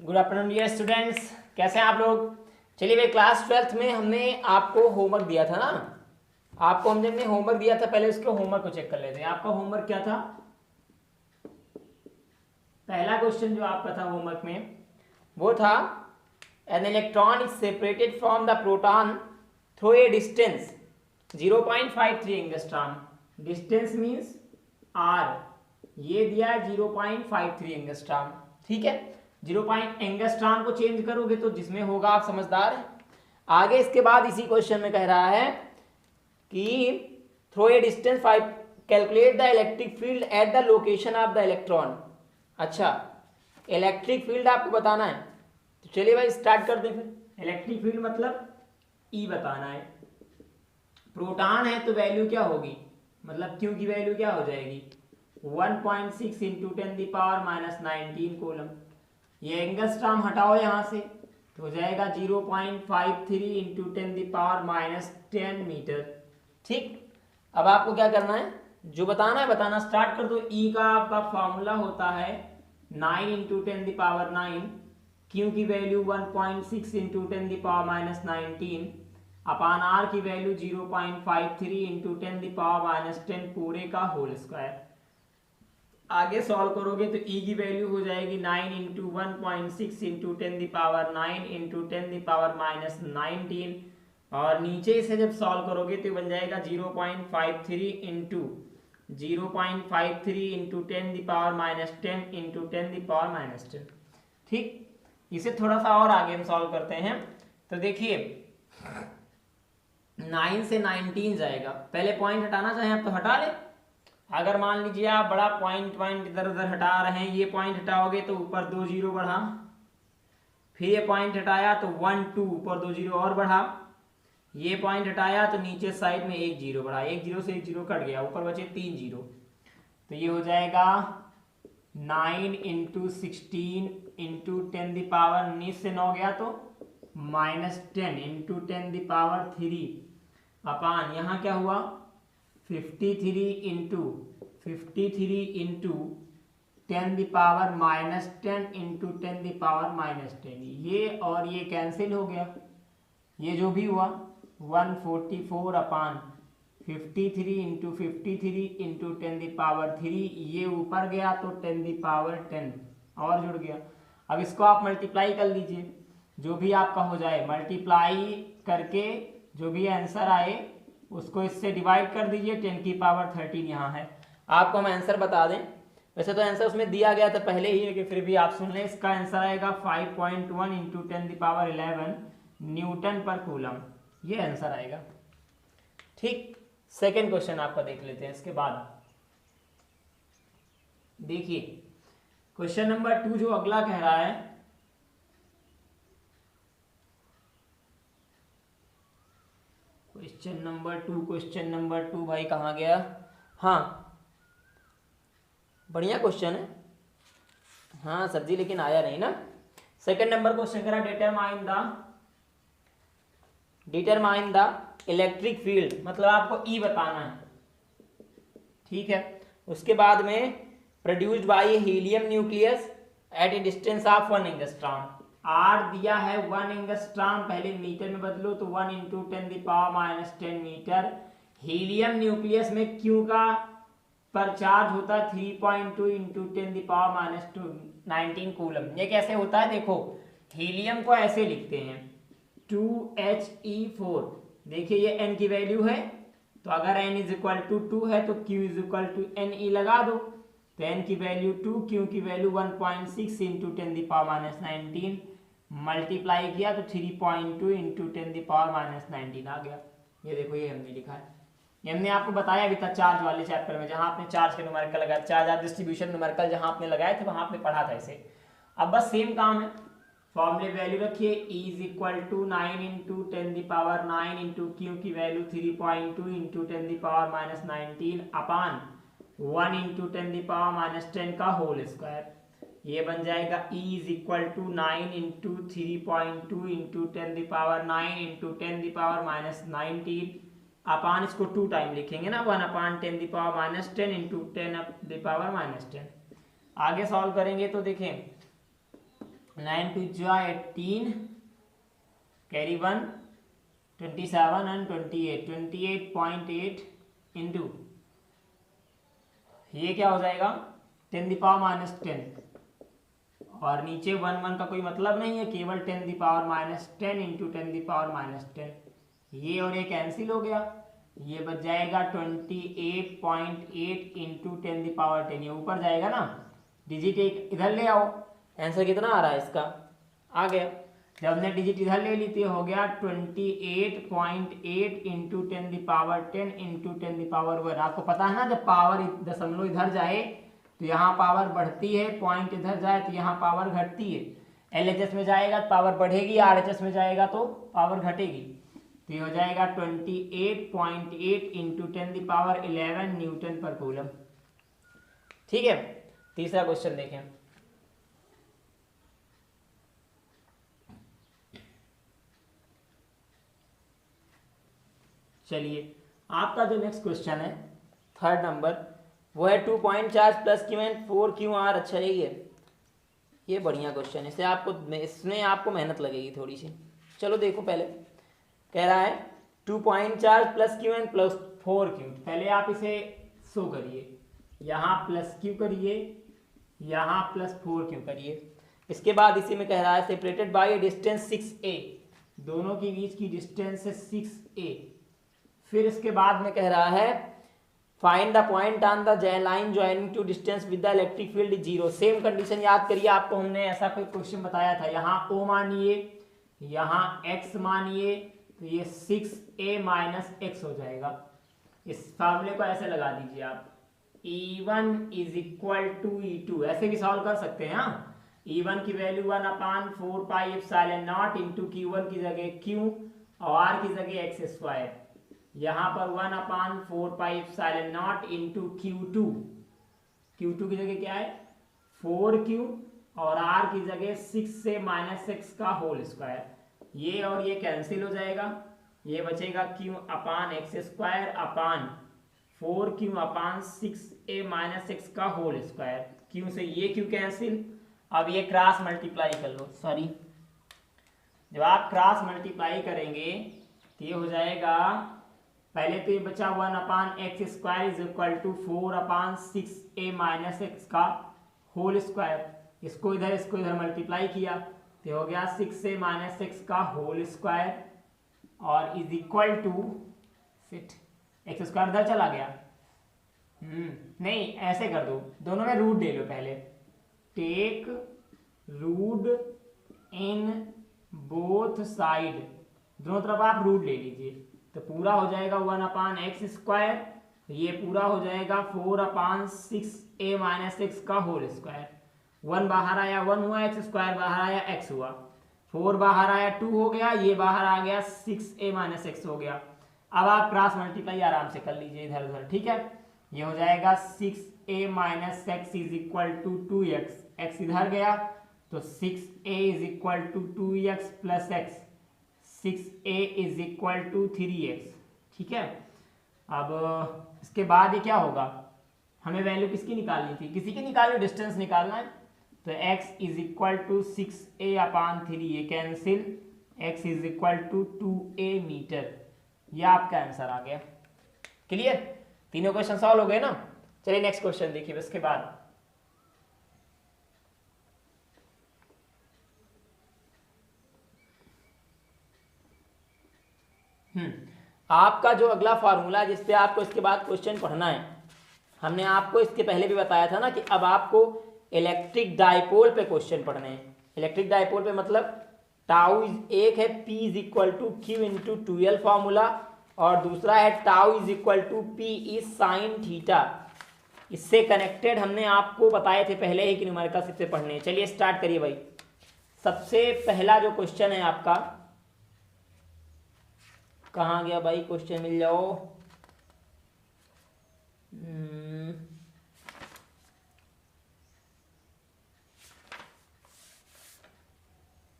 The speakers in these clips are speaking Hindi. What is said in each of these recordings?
गुड आफ्टरनून डियर स्टूडेंट्स, कैसे हैं आप लोग। चलिए भाई, क्लास 12th में हमने आपको होमवर्क दिया था ना। आपको हमने होमवर्क दिया था, पहले उसके होमवर्क को चेक कर लेते हैं। आपका होमवर्क क्या था? पहला क्वेश्चन जो आपका था होमवर्क में वो था an electron is separated from the proton through a distance 0.53 angstrom. Distance means R, ये दिया है 0.53 एंगस्ट्रॉम। ठीक है, 0 एंगस्ट्रॉम को चेंज करोगे तो जिसमें होगा, आप समझदार हैं। आगे इसके बाद इसी क्वेश्चन में कह रहा है कि through a distance 5 calculate the electric field at the location of the electron. अच्छा, इलेक्ट्रिक फील्ड आपको बताना है, तो चलिए भाई स्टार्ट कर दे। फिर इलेक्ट्रिक फील्ड मतलब ई बताना है। प्रोटॉन है तो वैल्यू क्या होगी, मतलब क्यू की वैल्यू क्या हो जाएगी 1.6 इंटू 10⁻⁻19 कूलम। ये एंगस्ट्रॉम हटाओ यहाँ से तो हो जाएगा 0.53 इंटू 10⁻10 मीटर। ठीक, अब आपको क्या करना है, जो बताना है बताना स्टार्ट कर दो। ई का आपका फॉर्मूला होता है 9 इंटू 10⁻9, क्यू की वैल्यू 1.6 इंटू 10⁻19 अपान आर की वैल्यू 0.53 इंटू 10⁻10 पूरे का होल स्क्वायर। आगे सॉल्व करोगे तो ई की वैल्यू हो जाएगी 9 इंटू 1.6 इंटू 10⁻9 इंटू 10⁻19 और नीचे से जब सॉल्व करोगे तो बन जाएगा 0.53 इंटू 0.53 इंटू 10⁻10 इंटू 10⁻10। ठीक, इसे थोड़ा सा और आगे हम सॉल्व करते हैं। तो देखिए 9 से 19 जाएगा, पहले पॉइंट हटाना चाहें आप तो हटा ले। अगर मान लीजिए आप बड़ा पॉइंट इधर उधर हटा रहे हैं, ये पॉइंट हटाओगे तो ऊपर 2 जीरो बढ़ा, फिर ये पॉइंट हटाया तो 1 2 ऊपर 2 जीरो और बढ़ा, ये पॉइंट हटाया तो नीचे साइड में 1 जीरो बढ़ा, 1 जीरो से 1 जीरो कट गया, ऊपर बचे 3 जीरो। तो ये हो जाएगा 9 इंटू 16 इंटू 10⁻19 से 9 गया तो -10 इंटू 10⁻3 अपान यहाँ क्या हुआ 53 इंटू 10⁻10 इंटू 10⁻10। ये और ये कैंसिल हो गया, ये जो भी हुआ 144 अपान 53 इंटू 53 इंटू 10⁻3, ये ऊपर गया तो 10⁻10 और जुड़ गया। अब इसको आप मल्टीप्लाई कर लीजिए, जो भी आपका हो जाए मल्टीप्लाई करके जो भी आंसर आए उसको इससे डिवाइड कर दीजिए। 10⁻13 यहाँ है। आपको हम आंसर बता दें, वैसे तो आंसर उसमें दिया गया था पहले ही, लेकिन फिर भी आप सुन लें। इसका आंसर आएगा 5.1 इंटू 10⁻11 न्यूटन पर कूलम, ये आंसर आएगा। ठीक, सेकेंड क्वेश्चन आपका देख लेते हैं इसके बाद। देखिए क्वेश्चन नंबर 2 जो अगला कह रहा है, क्वेश्चन नंबर 2 भाई कहाँ गया। हाँ, बढ़िया क्वेश्चन है, हाँ सर जी, लेकिन आया नहीं ना। सेकंड नंबर क्वेश्चन करा डिटरमाइन द इलेक्ट्रिक फील्ड, मतलब आपको ई बताना है। ठीक है, उसके बाद में produced by helium nucleus at a distance of 1 angstrom. R दिया है 1 एंगस्ट्रॉम, पहले मीटर में बदलो तो 1 इंटू 10⁻10 मीटर। हीलियम न्यूक्लियस में क्यू का पर चार्ज होता है 3.2 इंटू 10⁻19 कूलम। ये कैसे होता है, देखो हीलियम को ऐसे लिखते हैं 2He4। देखिए ये n की वैल्यू है, तो अगर n इज इक्वल टू 2 है तो q is equal to Ne लगा दो, तो n की वैल्यू 2, q की वैल्यू 1.6 इंटू 10⁻19 मल्टीप्लाई किया तो 3.2 इंटू 10⁻19 आ गया। ये देखो ये हमने लिखा है, ये हमने आपको बताया भी था चार्ज वाले चैप्टर में, जहां आपने चार्ज के न्यूमेरिकल लगाया, चार्ज ऑफ डिस्ट्रीब्यूशन न्यूमेरिकल जहां आपने लगाए थे वहां आपने पढ़ा था इसे। अब बस सेम काम है, फॉर्मूले वैल्यू रखिए, E is equal to 9 into 10⁻9 into Q की वैल्यू 3.2 इंटू 10⁻19 अपान 1 इंटू 10⁻10 का होल स्क्वायर। ये बन जाएगा E is equal to 9 into 3.2 into 10⁻9 into 10⁻19 upon, इसको 2 टाइम लिखेंगे ना, 1 अपान 10⁻10 इंटू 10⁻10। आगे सॉल्व करेंगे तो देखें 9 2 जा 18, कैरी 1, 27 एंड 28, 28.8 इंटू ये क्या हो जाएगा 10⁻⁻10, और नीचे 1 1 का कोई मतलब नहीं है, केवल 10⁻⁻10 इंटू 10⁻⁻10, ये और ये कैंसिल हो गया, ये बच जाएगा 28.8 इंटू 10⁻10, ये ऊपर जाएगा ना, डिजिट एक इधर ले आओ, आंसर कितना आ रहा है इसका, आ गया। जब हमने डिजिट इधर ले ली तो हो गया 28.8 इंटू 10⁻10 इंटू 10⁻1। आपको पता है ना, जब पावर दशमलव इधर जाए तो यहाँ पावर बढ़ती है, पॉइंट इधर जाए तो यहाँ पावर घटती है। LHS में जाएगा तो पावर बढ़ेगी, RHS में जाएगा तो पावर घटेगी। तो ये हो जाएगा 28.8 इंटू 10⁻11 न्यूटन पर कूलम। ठीक है, तीसरा क्वेश्चन देखें। चलिए, आपका जो नेक्स्ट क्वेश्चन है थर्ड नंबर, वो है 2 point charge plus Q and 4QR। अच्छा ये बढ़िया क्वेश्चन है, इसमें आपको मेहनत लगेगी थोड़ी सी। चलो देखो, पहले कह रहा है 2 point charge plus Q and plus 4Q। पहले आप इसे शो करिए, यहाँ प्लस Q करिए, यहाँ प्लस 4Q करिए। इसके बाद इसी में कह रहा है separated by A distance 6a, दोनों के बीच की डिस्टेंस है 6a। फिर इसके बाद में कह रहा है find the point on the line joining two distance with the electric field 0। Same condition याद करिए, आपको हमने ऐसा कोई क्वेश्चन बताया था। यहाँ O मानिए, यहाँ X मानिए, तो ये 6a माइनस x हो जाएगा। इस फार्मूले को ऐसे लगा दीजिए आप, E1 is equal to E2, ऐसे भी सॉल्व कर सकते हैं। E1 की वैल्यू 1/4πε0 इंटू Q1 की जगह Q और R की जगह x²। यहाँ पर 1/4πε0 इंटू Q2 की जगह क्या है 4Q और R की जगह 6 से माइनस x का होल स्क्वायर। ये और ये कैंसिल हो जाएगा, ये बचेगा Q/x² अपान 4Q अपान 6a माइनस x का होल स्क्वायर। Q से ये Q कैंसिल, अब ये क्रॉस मल्टीप्लाई कर लो। सॉरी, जब आप क्रॉस मल्टीप्लाई करेंगे तो ये हो जाएगा, पहले तो ये बचा 1/x² is equal to 4/6a minus x का होल स्क्वायर। इसको इधर मल्टीप्लाई किया तो हो गया 6a माइनस x का होल स्क्वायर और इज इक्वल टू x² इधर चला गया। नहीं, ऐसे कर दो, दोनों में रूट ले लो। पहले take root in both side, दोनों तरफ आप रूट ले लीजिए, तो पूरा हो जाएगा 1/x², ये पूरा हो जाएगा 4/6a माइनस x का होल स्क्वायर। 1 बाहर आया 1 हुआ, x² बाहर आया x हुआ, 4 बाहर आया 2 हो गया, ये बाहर आ गया 6a माइनस x हो गया। अब आप क्रॉस मल्टीप्लाई आराम से कर लीजिए इधर उधर। ठीक है, ये हो जाएगा 6a minus x is equal to 2x, x इधर गया तो 6a is equal to 2x plus x, 6a is equal to 3x। ठीक है, अब इसके बाद ये क्या होगा, हमें वैल्यू किसकी निकालनी थी, किसी की निकालनी, डिस्टेंस निकालना है। तो x is equal to 6a upon 3, ये cancel, x is equal to 2a metre. ये आपका आंसर आ गया। क्लियर, तीनों क्वेश्चन सॉल्व हो गए ना। चलिए नेक्स्ट क्वेश्चन देखिए इसके बाद। आपका जो अगला फार्मूला है जिसपे आपको इसके बाद क्वेश्चन पढ़ना है, हमने आपको इसके पहले भी बताया था ना कि अब आपको इलेक्ट्रिक डाइपोल पे क्वेश्चन पढ़ने हैं। इलेक्ट्रिक डाइपोल पे मतलब टाउ एक है P is equal to Q into 2L formula, और दूसरा है tau is equal to P is sine theta. इससे कनेक्टेड हमने आपको बताए थे पहले ही कि न्यूमेरिकल्स इससे पढ़ने। चलिए स्टार्ट करिए भाई। सबसे पहला जो क्वेश्चन है आपका, कहाँ गया भाई क्वेश्चन, मिल जाओ।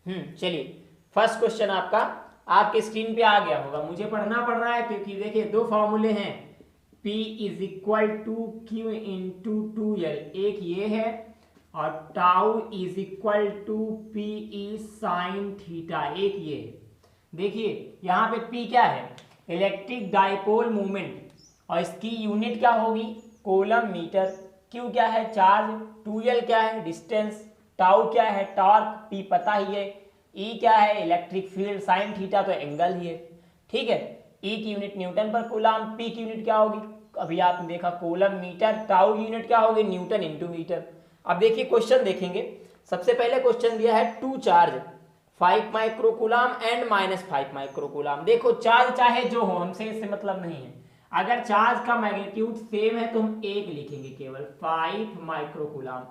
चलिए फर्स्ट क्वेश्चन आपका आपके स्क्रीन पे आ गया होगा, मुझे पढ़ना पड़ रहा है क्योंकि देखिए दो फॉर्मूले हैं, P is equal to Q into 2L, एक ये है और tau is equal to P E sine theta. एक ये देखिए यहाँ पे पी क्या है, इलेक्ट्रिक डाइपोल मोमेंट, और इसकी यूनिट क्या होगी, कूलम मीटर। क्यू क्या है, चार्ज। 2L क्या है, डिस्टेंस। टाउ क्या है, टॉर्क। पी पता ही है। ई क्या है, इलेक्ट्रिक फील्ड। साइन थीटा तो एंगल ही है। ठीक है, ई की यूनिट न्यूटन पर कूलम, पी की यूनिट क्या होगी, अभी आपने देखा कूलम मीटर। टाउ की यूनिट क्या होगी, न्यूटन इंटू मीटर। अब देखिए क्वेश्चन देखेंगे। सबसे पहले क्वेश्चन दिया है two charge 5 microcoulomb and -5 microcoulomb. देखो चार्ज चाहे जो हो, हमसे इससे मतलब नहीं है। अगर चार्ज का मैग्नीट्यूड सेम है तो हम एक लिखेंगे केवल, 5 माइक्रोकूलम।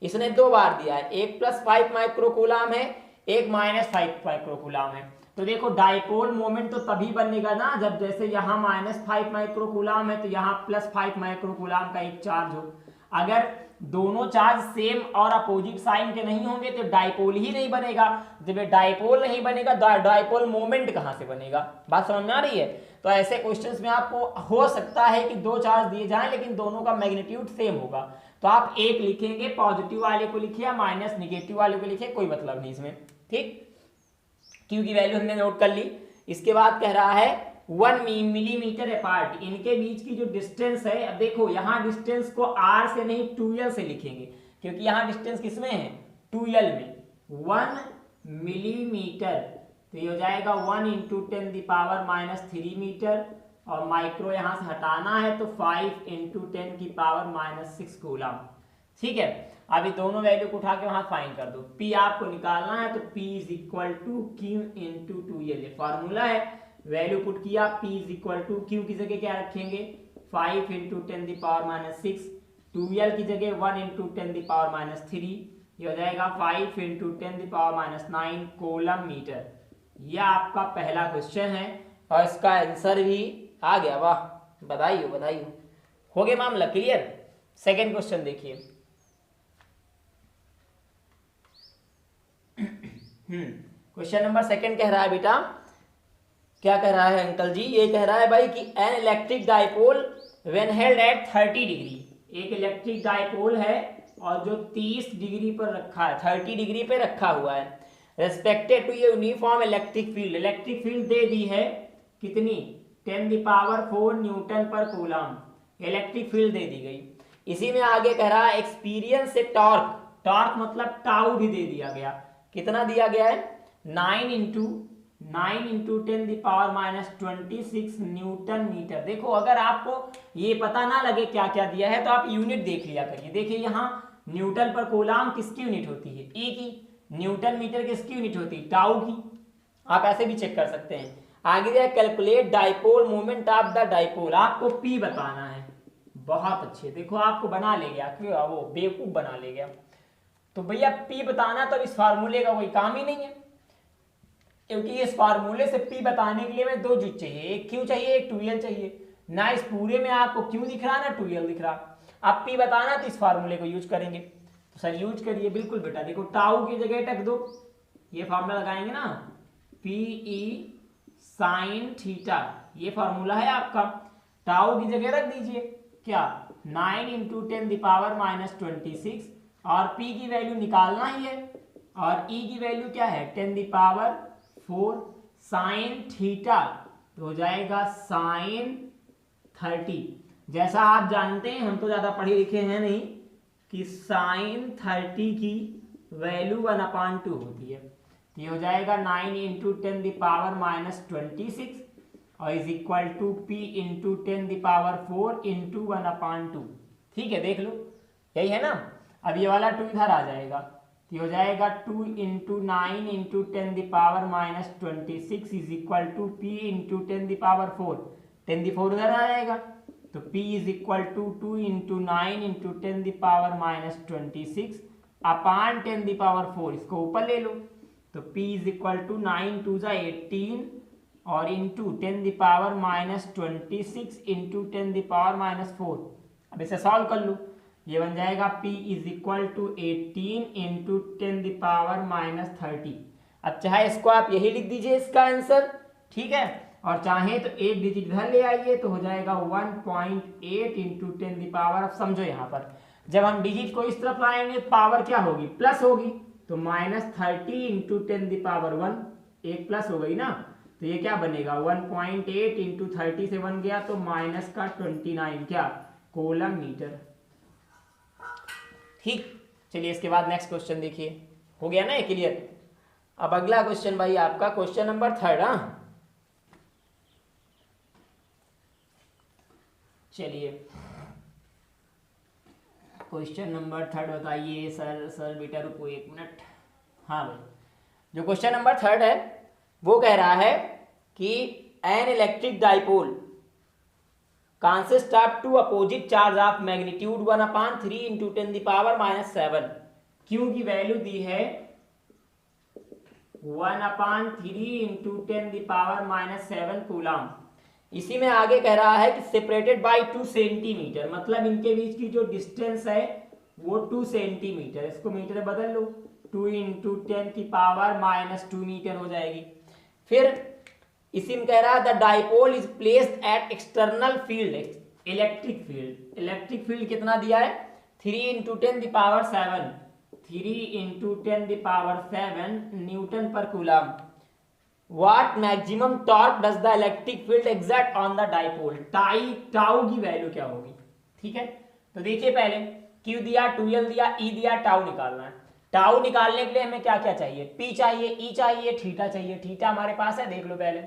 इसने दो बार दिया है, एक +5 माइक्रोकूलम है, एक -5 माइक्रोकूलम है। तो देखो डाइपोल मोमेंट तो तभी बनेगा ना जब जैसे यहाँ -5 माइक्रोकूलम है तो यहाँ +5 माइक्रोकूलम का एक चार्ज हो। अगर दोनों चार्ज सेम और अपोजिट साइन के नहीं होंगे तो डाइपोल ही नहीं बनेगा। जब ये डाइपोल नहीं बनेगा डाइपोल मोमेंट कहाँ से बनेगा, बात समझ में आ रही है। तो ऐसे क्वेश्चंस में आपको हो सकता है कि दो चार्ज दिए जाएं लेकिन दोनों का मैग्नीट्यूड सेम होगा, तो आप एक लिखेंगे, पॉजिटिव वाले को लिखिए या माइनस नेगेटिव वाले को लिखिए, कोई मतलब नहीं इसमें। ठीक, क्यू की वैल्यू हमने नोट कर ली। इसके बाद कह रहा है 1 मिलीमीटर अपार्ट, इनके बीच की जो डिस्टेंस है। अब देखो यहाँ डिस्टेंस को r से नहीं 2L से लिखेंगे, क्योंकि यहाँ डिस्टेंस किसमें है, 2L में। 1 मिलीमीटर तो ये हो जाएगा 1 × 10⁻³ मीटर, और माइक्रो यहाँ से हटाना है तो 5 × 10⁻⁻6 कूलम। ठीक है, अभी दोनों वैल्यू को उठा के वहां फाइंड कर दो। P आपको निकालना है तो P is equal to Q × 2L, ये फॉर्मूला है। वैल्यू पुट किया, P is equal to Q की जगह क्या रखेंगे, 5 × 10⁻⁻6, 2L की जगह 1 × 10⁻⁻3, ये हो जाएगा 5 × 10⁻⁹ कूलम मीटर। यह आपका पहला क्वेश्चन है और इसका आंसर भी आ गया। वाह, बधाई हो बधाई हो गया मामला क्लियर। सेकेंड क्वेश्चन देखिए। क्वेश्चन नंबर सेकंड कह रहा है बेटा, क्या कह रहा है अंकल जी, ये कह रहा है भाई कि an electric dipole when held at 30 degree, एक इलेक्ट्रिक डाइपोल है और जो 30 डिग्री पर रखा है, 30 डिग्री पे रखा हुआ है, रेस्पेक्टेड टू ये uniform electric field, electric field दे दी है कितनी, 10⁴ न्यूटन पर कूलम, इलेक्ट्रिक फील्ड दे दी गई। इसी में आगे कह रहा है एक्सपीरियंस से टॉर्क, टॉर्क मतलब टाउ भी दे दिया गया। कितना दिया गया है, 9 × 10⁻26 न्यूटन मीटर। देखो अगर आपको ये पता ना लगे क्या क्या दिया है तो आप यूनिट देख लिया करिए। देखिए यहाँ न्यूटन पर कूलम किसकी यूनिट होती है, ई की। न्यूटन मीटर किसकी यूनिट होती है, टाउ की। आप ऐसे भी चेक कर सकते हैं। आगे दिया calculate dipole moment of the dipole, आपको पी बताना है। बहुत अच्छे, देखो आपको बना ले गया, क्यों वो बेवकूफ बना ले गया। तो भैया पी बताना, तो इस फार्मूले का कोई काम ही नहीं है, क्योंकि इस फार्मूले से पी बताने के लिए मैं दो चीज चाहिए, एक क्यू चाहिए, एक 2L चाहिए ना। इस पूरे में आपको क्यू दिख रहा ना 2L दिख रहा। अब पी बताना तो इस फार्मूले को यूज करेंगे। तो सर यूज करिए, बिल्कुल बेटा। देखो टाउ की जगह टक दो, ये फार्मूला लगाएंगे ना, पी ई साइन थीटा, ये फार्मूला है आपका। टाउ की जगह रख दीजिए क्या, 9 × 10⁻26, और P की वैल्यू निकालना ही है, और E की वैल्यू क्या है, 10⁴ साइन थीटा, तो हो जाएगा साइन 30। जैसा आप जानते हैं, हम तो ज्यादा पढ़े लिखे हैं नहीं, कि साइन 30 की वैल्यू 1/2 होती है। तो ये हो जाएगा 9 × 10⁻26 और इज इक्वल टू P × 10⁴ × 1/2। ठीक है, देख लो, यही है ना। अब ये वाला 2 इधर आ जाएगा, तो हो जाएगा 2 × 9 × 10⁻26 इज इक्वल टू P × 10⁴, 10⁴ उधर आ जाएगा, तो P इज इक्वल टू 2 × 9 × 10⁻26 अपान 10⁴, इसको ऊपर ले लो, तो P इज इक्वल टू 9 2 18 और इंटू 10⁻26 इंटू 10⁻4। अब इसे सॉल्व कर लो, ये बन जाएगा P is equal to 18 into 10⁻30। अब चाहे इसको आप यही लिख दीजिए इसका आंसर, ठीक है, और चाहे तो एक डिजिट इधर ले आइए तो हो जाएगा 1.8 इंटू 10⁻, अब समझो यहाँ पर जब हम डिजिट को इस तरफ लाएंगे पावर क्या होगी, प्लस होगी, तो -30 इंटू 10⁻1 एक प्लस हो गई ना, तो ये क्या बनेगा 1.8 इंटू 30 से 1 गया तो -29 क्या कूलम मीटर। ठीक, चलिए इसके बाद नेक्स्ट क्वेश्चन देखिए, हो गया ना ये क्लियर। अब अगला क्वेश्चन भाई आपका क्वेश्चन नंबर 3। हाँ चलिए क्वेश्चन नंबर 3 बताइए। सर बेटा रुको 1 मिनट। हाँ भाई, जो क्वेश्चन नंबर 3 है वो कह रहा है कि an electric dipole consist of two opposite charge of magnitude 1/3 into 10⁻⁻7। Q की वैल्यू दी है 1/3 इंटू 10⁻⁻7 कूलम। इसी में आगे कह रहा है कि सेपरेटेड बाय 2 सेंटीमीटर, मतलब इनके बीच की जो डिस्टेंस है वो 2 सेंटीमीटर। इसको मीटर में बदल लो, 2 इंटू 10⁻⁻2 मीटर हो जाएगी। फिर इसी में कह रहा है the dipole is placed at external field, electric field. Electric field कितना दिया है 3 इंटू 10⁻7, 3 इंटू 10⁻7 न्यूटन पर coulomb. What maximum torque does the electric field exert on the dipole? Tau की वैल्यू क्या होगी, ठीक है। तो देखिए पहले Q दिया, 2L दिया, E दिया, टाउ निकालना है। टाउ निकालने के लिए हमें क्या क्या चाहिए, P चाहिए, E चाहिए, थीटा चाहिए। थीटा हमारे पास है, देख लो पहले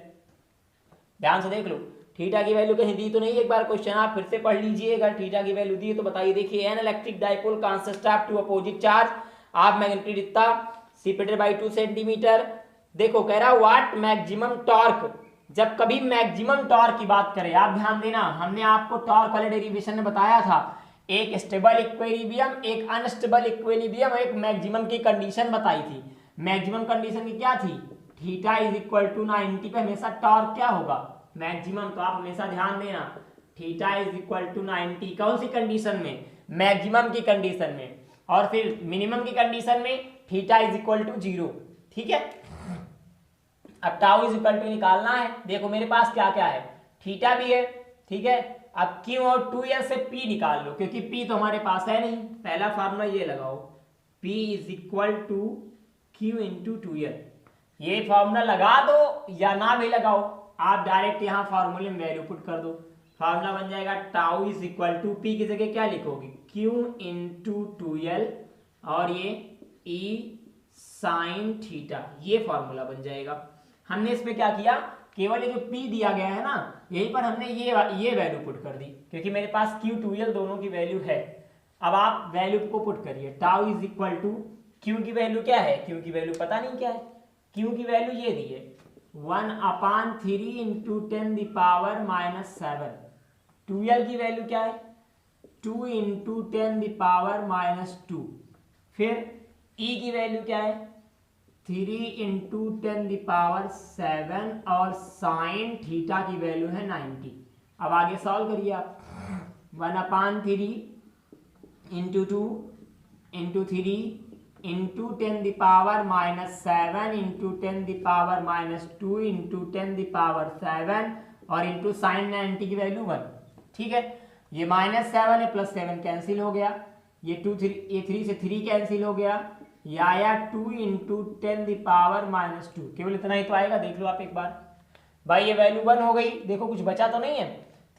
ध्यान से देख लो, थीटा की वैल्यू कहीं दी तो नहीं, एक बार क्वेश्चन आप फिर से पढ़ लीजिए, अगर थीटा की वैल्यू दी है तो बताइए। देखिए an electric dipole consist of two opposite charge of magnitude इतना सेपरेटेड बाय 2 सेंटीमीटर। देखो कह रहा व्हाट मैक्सिमम टॉर्क, जब कभी मैक्सिमम टॉर्क की बात करें, आप ध्यान देना, हमने आपको टॉर्क वाले डेरिवेशन में बताया था, एक स्टेबल इक्विलिब्रियम, एक अनस्टेबल इक्विलिब्रियम, एक मैक्सिमम की कंडीशन बताई थी। मैक्सिमम कंडीशन की क्या थी, थीटा इज इक्वल टू 90 पे हमेशा टॉर्क क्या होगा मैक्सिमम। तो आप हमेशा ध्यान देना, थीटा इज इक्वल टू 90 कौन सी कंडीशन में, मैक्सिमम की कंडीशन में, और फिर मिनिमम की कंडीशन में थीटा इज इक्वल टू 0, ठीक है। अब टाउ इज इक्वल टू निकालना है। देखो मेरे पास क्या क्या है, थीटा भी है, ठीक है। अब Q और 2L से P निकाल लो, क्योंकि P तो हमारे पास है नहीं। पहला फार्मूला ये लगाओ, P is equal to Q into 2L। ये फार्मूला लगा दो या ना भी लगाओ, आप डायरेक्ट यहाँ फार्मूले में वैल्यू पुट कर दो। फार्मूला बन जाएगा tau is equal to P की जगह क्या लिखोगे, Q इंटू 2L और ये E साइन थीटा, ये फार्मूला बन जाएगा। हमने इसमें क्या किया, केवल ये जो P दिया गया है ना, यहीं पर हमने ये वैल्यू पुट कर दी, क्योंकि मेरे पास Q 2L दोनों की वैल्यू है। अब आप वैल्यू को पुट करिए, tau is equal to Q की वैल्यू क्या है, Q की वैल्यू पता नहीं क्या है, Q की वैल्यू ये दी है 1/3 इंटू 10⁻⁻7। 2L की वैल्यू क्या है 2 इंटू 10⁻⁻2। फिर E की वैल्यू क्या है 3 इंटू 10⁻7 और साइन थीटा की वैल्यू है 90। अब आगे सॉल्व करिए आप, 1/3 into 2 into 3 into 10⁻⁻7 into 10⁻⁻2 into 10⁻7 और इंटू साइन 90 की वैल्यू 1, ठीक है। ये -7 है, +7 कैंसिल हो गया, ये 3 से 3 कैंसिल हो गया, ये आया 2 इंटू 10⁻⁻2। केवल इतना ही तो आएगा, देख लो आप एक बार भाई, ये वैल्यू 1 हो गई। देखो कुछ बचा तो नहीं है,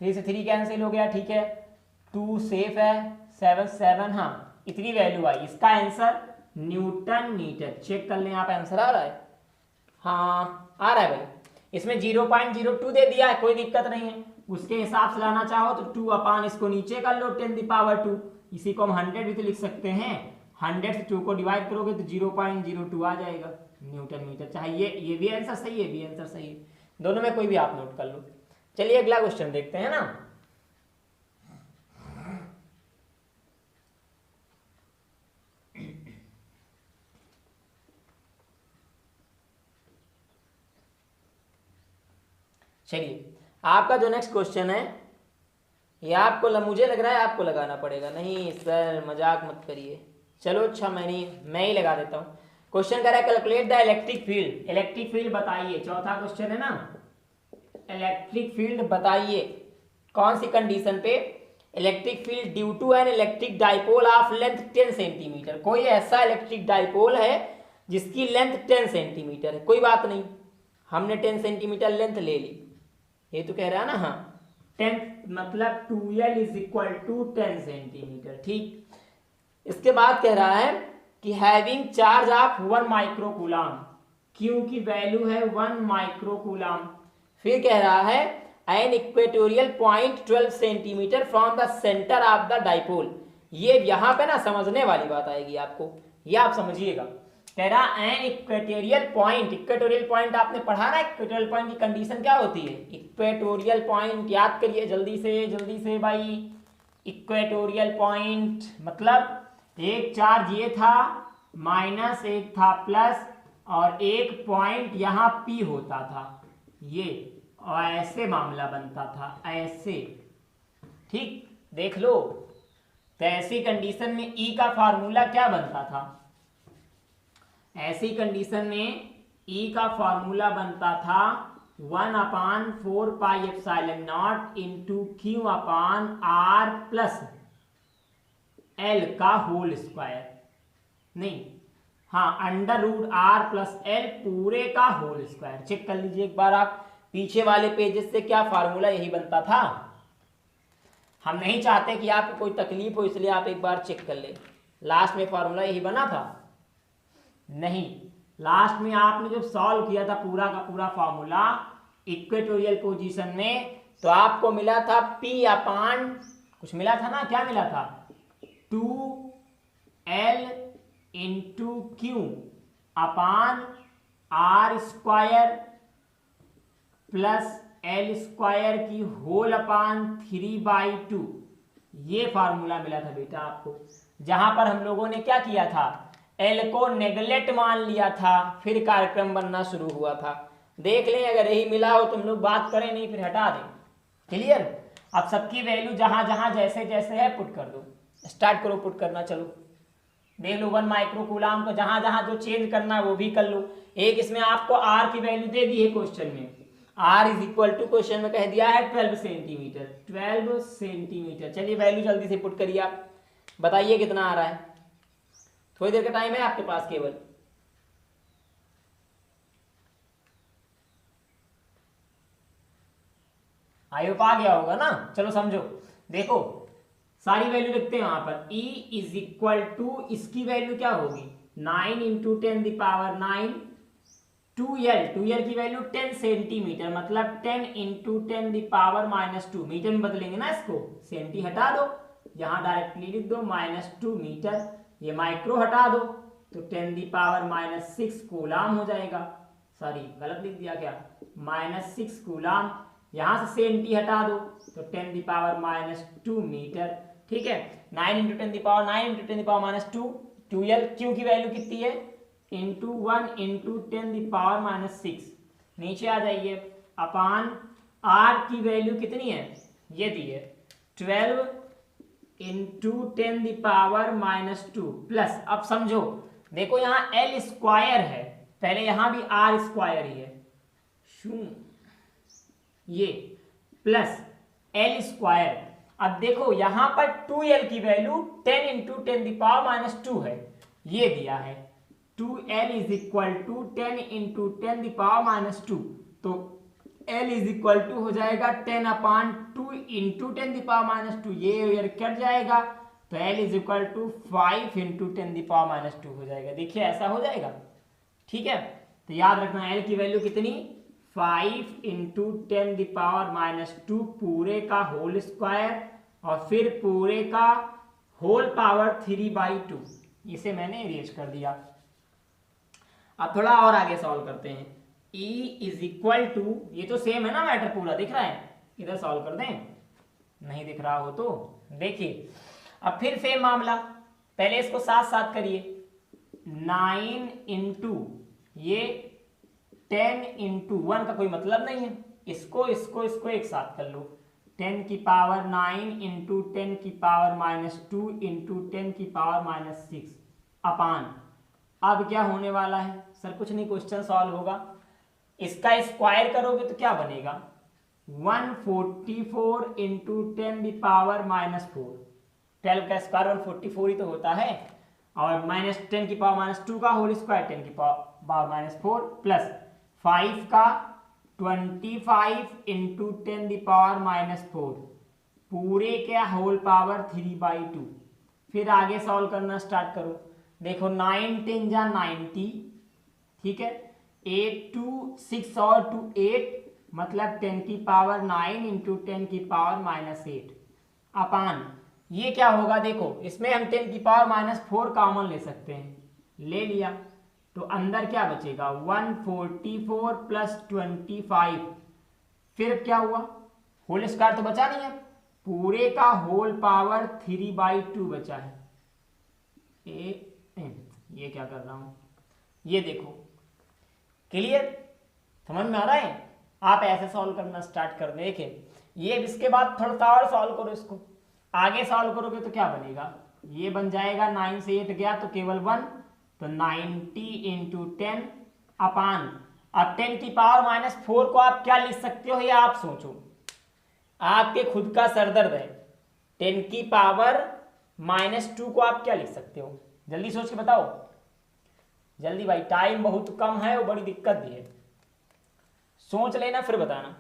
3 से 3 कैंसिल हो गया, ठीक है। 2 सेफ है, 7 हाँ इतनी वैल्यू आई। इसका आंसर न्यूटन मीटर, चेक कर लें आप, आंसर आ रहा है, हाँ आ रहा है भाई। इसमें 0.02 दे दिया है, कोई दिक्कत नहीं है, उसके हिसाब से लाना चाहो तो 2 इसको नीचे कर लो 10⁻²। इसी को हम 100 भी तो लिख सकते हैं, 100 से 2 को डिवाइड करोगे तो 0.02 आ जाएगा न्यूटन मीटर। चाहे ये भी आंसर सही है, ये भी आंसर सही है, दोनों में कोई भी आप नोट कर लो। चलिए अगला क्वेश्चन देखते हैं ना। चलिए आपका जो नेक्स्ट क्वेश्चन है ये आपको मुझे लग रहा है आपको लगाना पड़ेगा, नहीं सर मजाक मत करिए, चलो अच्छा मैं ही लगा देता हूँ। क्वेश्चन कह रहा है calculate the electric field, electric field बताइए, चौथा क्वेश्चन है ना। इलेक्ट्रिक फील्ड बताइए कौन सी कंडीशन पे electric field due to an electric dipole of length 10 centimetre. कोई ऐसा इलेक्ट्रिक डाइपोल है जिसकी लेंथ 10 सेंटीमीटर है, कोई बात नहीं, हमने 10 सेंटीमीटर लेंथ ले ली, ये तो कह रहा है ना, हाँ 10 मतलब 2L is equal to 10 centimetre. ठीक, इसके बाद कह रहा है कि having charge of 1 microcoulomb, Q की वैल्यू है 1 माइक्रोकूलम। फिर कह रहा है an equatorial point 12 centimetre from the centre of the dipole. ये यहाँ पे ना समझने वाली बात आएगी आपको, ये आप समझिएगा। कह रहा एन इक्वेटोरियल पॉइंट आपने पढ़ा ना, इक्वेटोरियल पॉइंट की कंडीशन क्या होती है, इक्वेटोरियल पॉइंट याद करिए जल्दी से भाई। इक्वेटोरियल पॉइंट मतलब एक चार्ज ये था माइनस, एक था प्लस, और एक पॉइंट यहाँ P होता था ये, और ऐसे मामला बनता था, ऐसे। ठीक, देख लो, तो ऐसी कंडीशन में E का फार्मूला क्या बनता था, ऐसी कंडीशन में E का फार्मूला बनता था 1/4 pi epsilon naught into Q upon R plus L का होल स्क्वायर, नहीं हाँ under root R plus L पूरे का होल स्क्वायर। चेक कर लीजिए एक बार आप पीछे वाले पेजेस से, क्या फार्मूला यही बनता था। हम नहीं चाहते कि आपको कोई तकलीफ हो, इसलिए आप एक बार चेक कर ले, लास्ट में फार्मूला यही बना था, नहीं, लास्ट में आपने जब सॉल्व किया था पूरा का पूरा फार्मूला इक्वेटोरियल पोजीशन में, तो आपको मिला था P अपान कुछ मिला था ना, क्या मिला था, 2L into Q upon R square plus L square की होल अपान 3/2। ये फार्मूला मिला था बेटा आपको, जहां पर हम लोगों ने क्या किया था, L को नेगलेक्ट मान लिया था, फिर कार्यक्रम बनना शुरू हुआ था। देख लें अगर यही मिला हो तो हम लोग बात करें, नहीं फिर हटा दें। क्लियर, अब सबकी वैल्यू जहां जहां जैसे जैसे है पुट कर दो, स्टार्ट करो पुट करना। चलो देख लो 1 माइक्रोकूलम को जहां जहां जो चेंज करना है वो भी कर लो। एक इसमें आपको R की वैल्यू दे दी है क्वेश्चन में, R is equal to question में कह दिया है 12 सेंटीमीटर, 12 सेंटीमीटर। चलिए वैल्यू जल्दी से पुट करिए आप, बताइए कितना आ रहा है, थोड़ी देर का टाइम है आपके पास केवल। आई होप आ गया होगा ना। चलो समझो, देखो सारी वैल्यू लिखते हैं वहां पर। E इज इक्वल टू, इसकी वैल्यू क्या होगी, 9 इंटू 10 पावर 9, 2L की वैल्यू 10 सेंटीमीटर, मतलब 10 इंटू 10 पावर -2, मीटर में बदलेंगे ना इसको, सेंटी हटा दो, यहां डायरेक्टली लिख दो -2 मीटर, ये माइक्रो हटा दो तो 10 पावर -6 कूलाम हो जाएगा। सॉरी गलत लिख दिया क्या, -6 कूलाम, यहां से सेंटी हटा दो तो 10 पावर -2 मीटर। ठीक है, 9 into 10 power 9 into 10 power -2, 2L Q की वैल्यू कितनी है, इंटू 1 इंटू 10 पावर -6, नीचे आ जाइए, अपान R की वैल्यू कितनी है, ये दी है 12 इंटू 10 पावर -2 प्लस, अब समझो देखो यहाँ L स्क्वायर है, पहले यहाँ भी R स्क्वायर ही है, ये प्लस L स्क्वायर। अब देखो यहाँ पर 2L की वैल्यू 10 इंटू 10 पावर -2 है, ये दिया है 2L is equal to 10 into 10 power -2, तो L इज इक्वल टू हो जाएगा 10/2 इंटू 10 पावर -2, ये कट जाएगा, तो L is equal to 5 into 10 power -2 हो जाएगा। देखिए ऐसा हो जाएगा, ठीक है, तो याद रखना L की वैल्यू कितनी, 5 इंटू 10 पावर -2 पूरे का होल स्क्वायर, और फिर पूरे का होल पावर 3/2, इसे मैंने इरेज कर दिया। अब थोड़ा और आगे सॉल्व करते हैं। E इज इक्वल टू, ये तो सेम है ना मैटर पूरा, दिख रहा है, इधर सॉल्व कर दें, नहीं दिख रहा हो तो देखिए। अब फिर सेम मामला, पहले इसको साथ साथ करिए, 9 इंटू ये 10 इंटू 1 का कोई मतलब नहीं है, इसको इसको इसको एक साथ कर लो, 10 की पावर 9 इंटू 10 की पावर -2 इंटू 10 की पावर -6 अपान, अब क्या होने वाला है सर, कुछ नहीं क्वेश्चन सॉल्व होगा, इसका स्क्वायर करोगे तो क्या बनेगा, 144 इंटू 10⁻⁻4। 12 का स्क्वायर 144 ही तो होता है, और माइनस 10⁻⁻2 का होल स्क्वायर 10⁻⁻4 प्लस 5 का 25 इंटू 10⁻⁻4 पूरे के होल पावर 3/2। फिर आगे सॉल्व करना स्टार्ट करो। देखो 9 10 जा 90, ठीक है, 8 2 6 और 2 8, मतलब 10⁻9 इंटू 10⁻⁻8 अपान ये क्या होगा। देखो इसमें हम 10⁻⁻4 कॉमन ले सकते हैं, ले लिया तो अंदर क्या बचेगा 144 प्लस 25, फिर क्या हुआ होल स्क्वायर तो बचा नहीं है, पूरे का होल पावर 3/2 बचा है। ये क्या कर रहा हूं, ये देखो क्लियर, समझ में आ रहा है। आप ऐसे सॉल्व करना स्टार्ट कर देखें। ये इसके बाद थोड़ा सा और सॉल्व करो, इसको आगे सॉल्व करोगे तो क्या बनेगा, ये बन जाएगा 9 से 8 गया तो केवल 1, तो 90 इंटू 10 अपान। अब 10⁻⁻4 को आप क्या लिख सकते हो, ये आप सोचो, आपके खुद का सरदर्द है। 10⁻⁻2 को आप क्या लिख सकते हो, जल्दी सोच के बताओ, जल्दी भाई, टाइम बहुत कम है और बड़ी दिक्कत भी है, सोच लेना फिर बताना।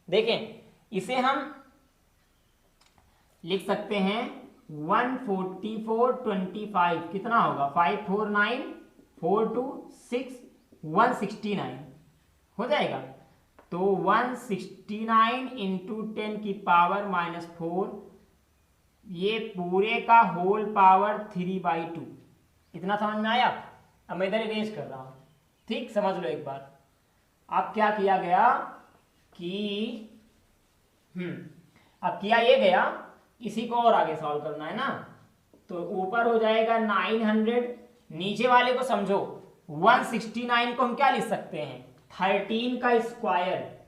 देखें इसे हम लिख सकते हैं 144 25 कितना होगा 5 4 9 4 2 6 169 हो जाएगा। तो 169 इंटू 10⁻⁻4 ये पूरे का होल पावर 3/2। इतना समझ में आया। अब मैं इधर इरेज कर रहा हूं, ठीक, समझ लो एक बार। अब क्या किया गया कि अब किया ये गया, इसी को और आगे सॉल्व करना है ना, तो ऊपर हो जाएगा 900, नीचे वाले को समझो 169 को हम क्या लिख सकते हैं 13 का स्क्वायर,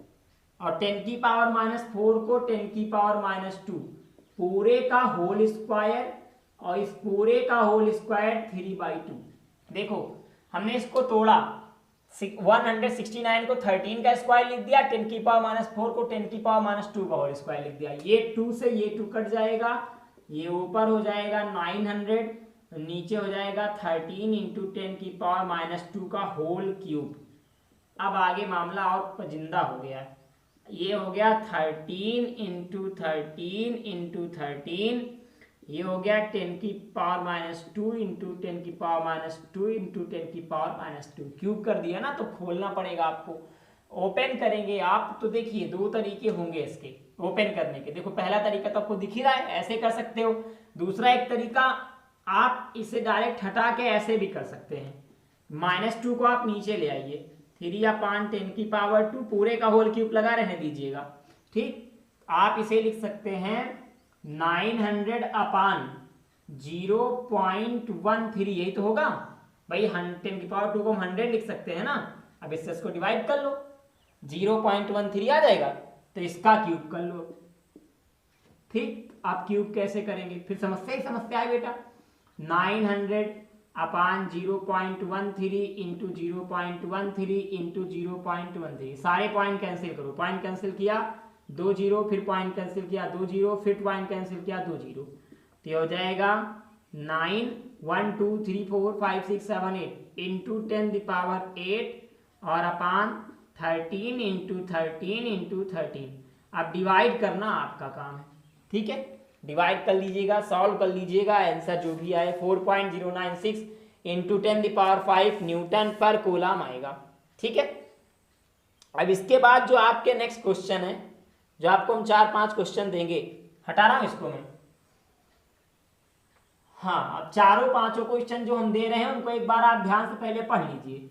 और 10⁻⁻4 को 10⁻⁻2 पूरे का होल स्क्वायर, और इस पूरे का होल स्क्वायर 3/2। देखो हमने इसको तोड़ा, 169 को 13 का स्क्वायर लिख दिया, 10⁻⁻4 को 10⁻⁻2 का होल स्क्वायर लिख दिया। ये 2 से ये 2 कट जाएगा, ये ऊपर हो जाएगा 900, नीचे हो जाएगा 13 इंटू 10⁻⁻2 का होल क्यूब। अब आगे मामला और जिंदा हो गया, ये हो गया 13 इंटू 13 इंटू 13, ये हो गया 10⁻⁻2 इंटू 10⁻⁻2 इंटू 10⁻⁻2 क्यूब कर दिया ना, तो खोलना पड़ेगा आपको। ओपन करेंगे आप तो देखिए दो तरीके होंगे इसके ओपन करने के। देखो पहला तरीका तो आपको दिख ही रहा है, ऐसे कर सकते हो। दूसरा एक तरीका आप इसे डायरेक्ट हटा के ऐसे भी कर सकते हैं। -2 को आप नीचे ले आइए, 3/10⁻2 पूरे का होल क्यूब लगा रहने दीजिएगा, ठीक। आप इसे लिख सकते हैं 900 अपान 0.13, यही तो होगा भाई। 10⁻2 को हम 100 लिख सकते हैं ना। अब इससे इसको डिवाइड कर लो, 0.13 आ जाएगा, तो इसका क्यूब कर लो, ठीक। आप क्यूब कैसे करेंगे, फिर समस्या ही समस्या है बेटा। 900 अपान 0.13 इंटू 0.13 इंटू 0.13, सारे पॉइंट कैंसिल करो, पॉइंट कैंसिल किया 2 0, फिर पॉइंट कैंसिल किया 2 0, फिर पॉइंट कैंसिल किया 2 0, तो हो जाएगा 9 1 2 3 4 5 6 7 8 इंटू 10⁸ और अपान 13 इंटू 13 इंटू 13। अब डिवाइड करना आपका काम है, ठीक है। डिवाइड कर लीजिएगा, सॉल्व कर लीजिएगा, आंसर जो भी आए 4.096 इंटू 10⁵ न्यूटन पर कूलम आएगा, ठीक है। अब इसके बाद जो आपके नेक्स्ट क्वेश्चन है, जो आपको हम 4-5 क्वेश्चन देंगे, हटा रहा हूं इसको मैं। हाँ, अब चारों पांचों क्वेश्चन जो हम दे रहे हैं उनको एक बार आप ध्यान से पहले पढ़ लीजिए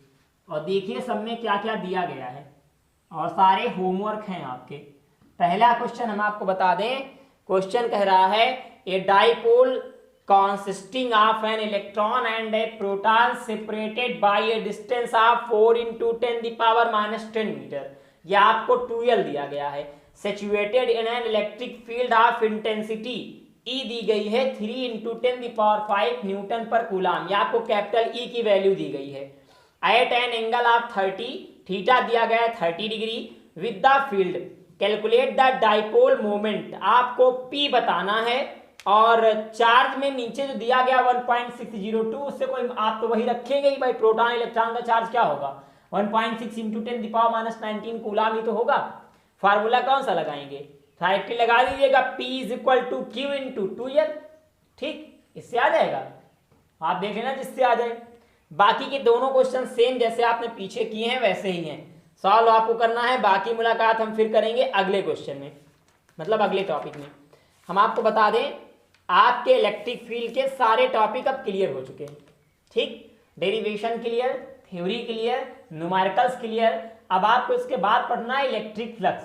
और देखिए सब में क्या क्या दिया गया है, और सारे होमवर्क हैं आपके। पहला क्वेश्चन हम आपको बता दें, क्वेश्चन कह रहा है a dipole consisting of an electron and a proton separated by a distance of 4 into 10⁻⁻10 metre. यह आपको 2L दिया गया है, situated in an electric field of intensity E दी गई है 3 into 10⁵ न्यूटन पर कूलम। यह आपको कैपिटल E की वैल्यू दी गई है। At an angle of 30, theta दिया गया है 30 degree, with the field calculate the dipole moment, आपको P बताना है और चार्ज में नीचे जो दिया गया 1.602, उससे कोई आप तो वही रखेंगे ही भाई, प्रोटॉन इलेक्ट्रॉन का चार्ज क्या होगा 1.6 इंटू 10⁻⁻19 कूलाम ही तो होगा। फार्मूला कौन सा लगाएंगे, डायरेक्टली लगा दीजिएगा P is equal to Q into 2L, ठीक, इससे आ जाएगा, आप देख लेना जिससे आ जाए। बाकी के दोनों क्वेश्चन सेम जैसे आपने पीछे किए हैं वैसे ही हैं, सॉल्व आपको करना है। बाकी मुलाकात हम फिर करेंगे अगले क्वेश्चन में, मतलब अगले टॉपिक में। हम आपको बता दें आपके इलेक्ट्रिक फील्ड के सारे टॉपिक अब क्लियर हो चुके हैं, ठीक, derivation clear, theory clear, numericals clear. अब आपको इसके बाद पढ़ना है electric flux,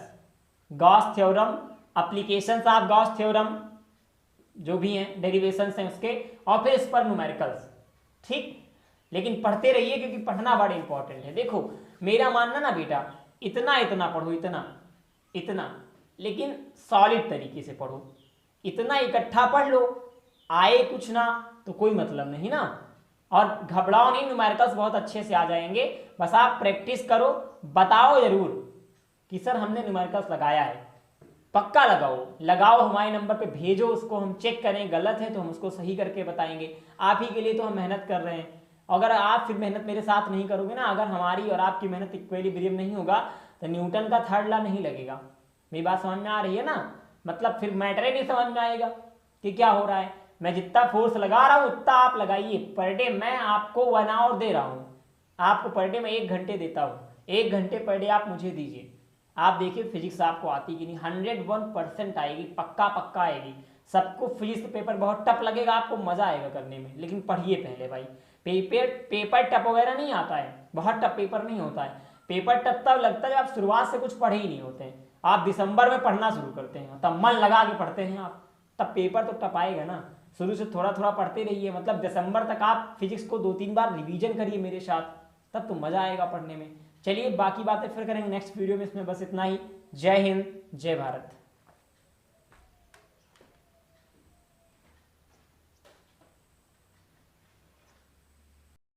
Gauss theorem, applications of Gauss theorem जो भी हैं डेरिवेशंस हैं उसके, और फिर इस पर न्यूमेरिकल्स, ठीक। लेकिन पढ़ते रहिए क्योंकि पढ़ना बड़ा इंपॉर्टेंट है। देखो मेरा मानना ना बेटा, इतना इतना पढ़ो, इतना इतना, लेकिन सॉलिड तरीके से पढ़ो। इतना इकट्ठा पढ़ लो, आए कुछ ना तो कोई मतलब नहीं ना, और घबराओ नहीं, न्यूमेरिकल्स बहुत अच्छे से आ जाएंगे। बस आप प्रैक्टिस करो, बताओ जरूर कि सर हमने न्यूमेरिकल्स लगाया है, पक्का लगाओ, हमारे नंबर पे भेजो, उसको हम चेक करें, गलत है तो हम उसको सही करके बताएंगे। आप ही के लिए तो हम मेहनत कर रहे हैं। अगर आप फिर मेहनत मेरे साथ नहीं करोगे ना, अगर हमारी और आपकी मेहनत इक्विलिब्रियम नहीं होगा तो न्यूटन का थर्ड लॉ नहीं लगेगा। मेरी बात समझ में आ रही है ना, मतलब फिर मैटर ही नहीं समझ में आएगा कि क्या हो रहा है। मैं जितना फोर्स लगा रहा हूँ उतना आप लगाइए। पर डे मैं आपको 1 आवर दे रहा हूँ, आपको पर डे मैं 1 घंटे देता हूँ, 1 घंटे पर डे आप मुझे दीजिए। आप देखिए फिजिक्स आपको आती कि नहीं, 101% आएगी, पक्का आएगी। सबको फिजिक्स पेपर बहुत टफ लगेगा, आपको मजा आएगा करने में, लेकिन पढ़िए पहले भाई। पेपर टफ वगैरह नहीं आता है, बहुत टफ पेपर नहीं होता है। पेपर टफ तब लगता है जब आप शुरुआत से कुछ पढ़े ही नहीं होते हैं, आप दिसंबर में पढ़ना शुरू करते हैं, तब मन लगा के पढ़ते हैं आप, तब पेपर तो टफ आएगा ना। शुरू से थोड़ा थोड़ा पढ़ते रहिए, मतलब दिसंबर तक आप फिजिक्स को 2-3 बार रिवीजन करिए मेरे साथ, तब तो मजा आएगा पढ़ने में। चलिए बाकी बातें फिर करेंगे नेक्स्ट वीडियो में, इसमें बस इतना ही। जय हिंद, जय भारत।